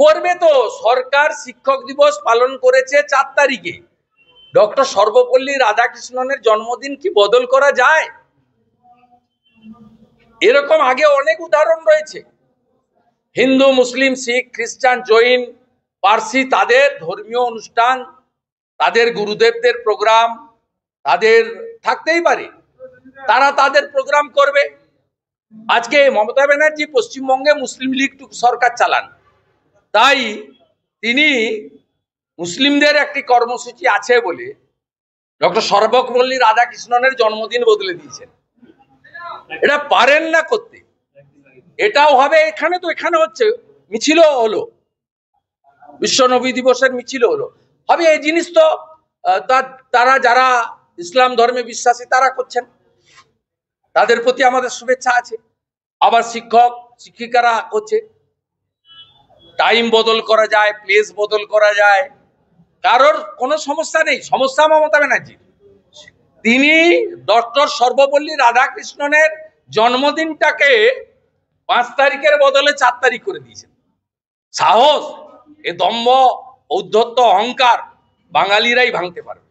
করবে তো। সরকার শিক্ষক দিবস পালন করেছে 4 তারিখে। ডক্টর সর্বপল্লী রাধাকৃষ্ণনের জন্মদিন কি বদল করা যায়? এরকম আগে অনেক উদাহরণ রয়েছে। হিন্দু, মুসলিম, শিখ, খ্রিস্টান, জৈন, পার্সি তাদের ধর্মীয় অনুষ্ঠান, তাদের গুরুদেবদের প্রোগ্রাম তাদের থাকতেই পারে, তারা তাদের প্রোগ্রাম করবে। আজকে মমতা ব্যানার্জি পশ্চিমবঙ্গে মুসলিম লীগ সরকার চালান, তাই তিনি মুসলিমদের একটি কর্মসূচি আছে বলে ডক্টর সর্বপল্লী রাধাকৃষ্ণনের জন্মদিন বদলে দিয়েছেন। এটা পারেন না করতে। এটাও হবে। এখানে তো এখানে হচ্ছে, মিছিলও হলো, বিশ্ব নবী দিবসের মিছিল হলো, হবে। এই জিনিস তো তারা যারা ইসলাম ধর্মে বিশ্বাসী তারা করছেন, তাদের প্রতি আমাদের শুভেচ্ছা আছে। আবার শিক্ষক শিক্ষিকারা করছে। টাইম বদল করা যায়, প্লেস বদল করা যায়, কারোর কোনো সমস্যা নেই। সমস্যা মমতা ব্যানার্জির। তিনি ডক্টর সর্বপল্লী রাধাকৃষ্ণনের জন্মদিনটাকে 5 তারিখের বদলে 4 তারিখ করে দিয়েছেন। সাহস, এ দম্ভ, ঔদ্ধত্য, অহংকার বাঙালিরাই ভাঙতে পারবে।